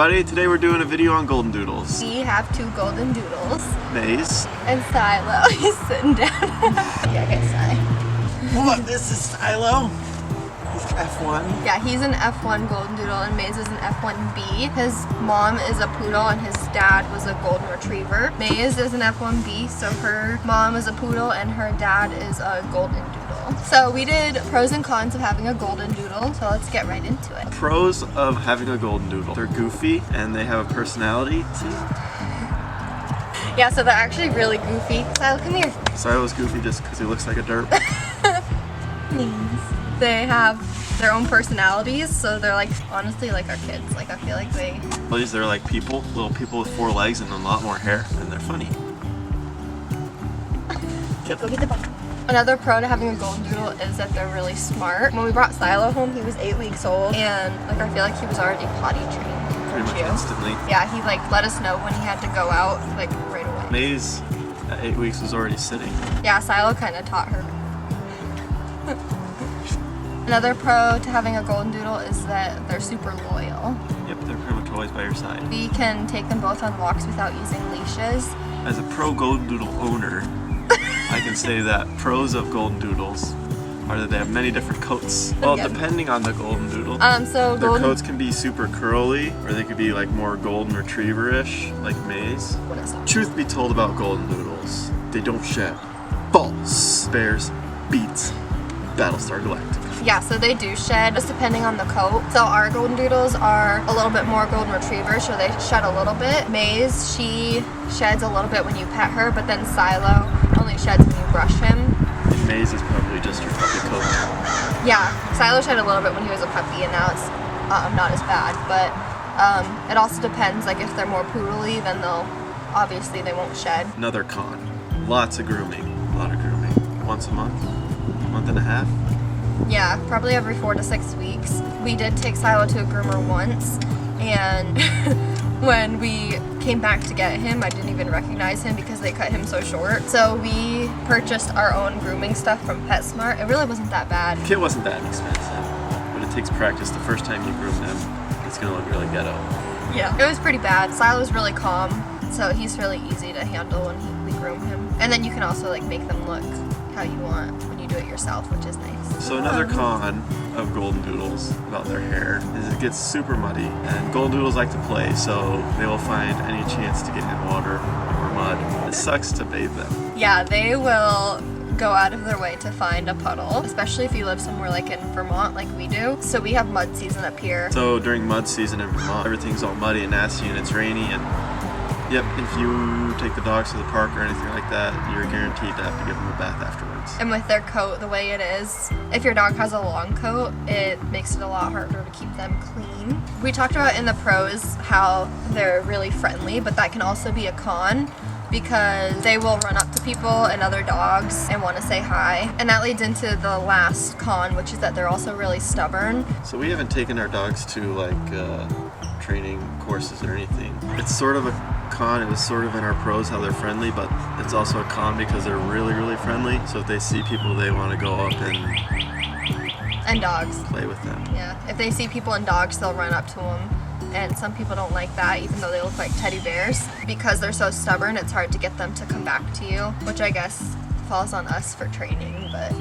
everybody, today we're doing a video on Goldendoodles. We have two Goldendoodles. Maze. And Silo, he's sitting down. Yeah, I guess I. What? This is Silo. He's F1. Yeah, he's an F1 Goldendoodle and Maze is an F1B. His mom is a poodle and his dad was a golden retriever. Maze is an F1B, so her mom is a poodle and her dad is a Goldendoodle. So we did pros and cons of having a Goldendoodle, so let's get right into it. Pros of having a Goldendoodle. They're goofy and they have a personality. See? Yeah, so they're actually really goofy. Silo, come here. Silo's goofy just because he looks like a derp. They have their own personalities, so they're like, honestly, like our kids. Like, I feel like They're like people, little people with 4 legs and a lot more hair, and they're funny. Go get the ball. Another pro to having a Goldendoodle is that they're really smart. When we brought Silo home, he was 8 weeks old, and like I feel like he was already potty trained. Pretty much instantly. Yeah, he like let us know when he had to go out, like right away. Maze at 8 weeks was already sitting. Yeah, Silo kind of taught her. Another pro to having a Goldendoodle is that they're super loyal. Yep, they're pretty much always by your side. We can take them both on walks without using leashes. As a pro Goldendoodle owner, I can say that pros of Goldendoodles are that they have many different coats. Well, depending on the Goldendoodle. So their coats can be super curly, or they could be like more golden retriever-ish, like Maze. What is that? Truth be told about Goldendoodles, they don't shed. False. Bears beats Battlestar Galactica. Yeah, so they do shed, just depending on the coat. So our Goldendoodles are a little bit more golden retrievers, so they shed a little bit. Maze, she sheds a little bit when you pet her, but then Silo only sheds when you brush him. And Maze is probably just your puppy coat. Yeah, Silo shed a little bit when he was a puppy, and now it's not as bad. But it also depends, like if they're more poodly, then obviously they won't shed. Another con, lots of grooming, a lot of grooming. Once a month, month and a half. Yeah, probably every 4 to 6 weeks. We did take Silo to a groomer once, and when we came back to get him, I didn't even recognize him because they cut him so short. So we purchased our own grooming stuff from PetSmart. It really wasn't that bad. The kit wasn't that expensive, but it takes practice. The first time you groom them, it's gonna look really ghetto. Yeah, it was pretty bad. Silo's really calm, so he's really easy to handle when we groom him. And then you can also like make them look how you want when you do it yourself, which is nice. So another con of Goldendoodles about their hair is it gets super muddy, and Goldendoodles like to play, so they will find any chance to get in water or mud. It sucks to bathe them. Yeah, they will go out of their way to find a puddle, especially if you live somewhere like in Vermont like we do. So we have mud season up here. So during mud season in Vermont, everything's all muddy and nasty and it's rainy, and yep, if you take the dogs to the park or anything like that, you're guaranteed to have to give them a bath afterwards. And with their coat the way it is, if your dog has a long coat, it makes it a lot harder to keep them clean. We talked about in the pros how they're really friendly, but that can also be a con because they will run up to people and other dogs and want to say hi. And that leads into the last con, which is that they're also really stubborn. So we haven't taken our dogs to like training courses or anything. It's sort of a con. It was sort of in our pros how they're friendly, but it's also a con because they're really, really friendly. So if they see people, they want to go up and dogs play with them. Yeah, if they see people and dogs, they'll run up to them. And some people don't like that, even though they look like teddy bears. Because they're so stubborn, it's hard to get them to come back to you, which I guess falls on us for training, but...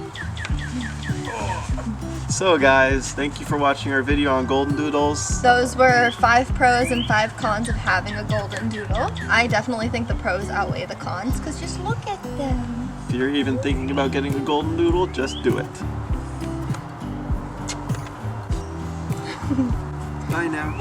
So guys, thank you for watching our video on Goldendoodles. Those were 5 pros and 5 cons of having a Goldendoodle. I definitely think the pros outweigh the cons, because just look at them. If you're even thinking about getting a Goldendoodle, just do it. Bye now.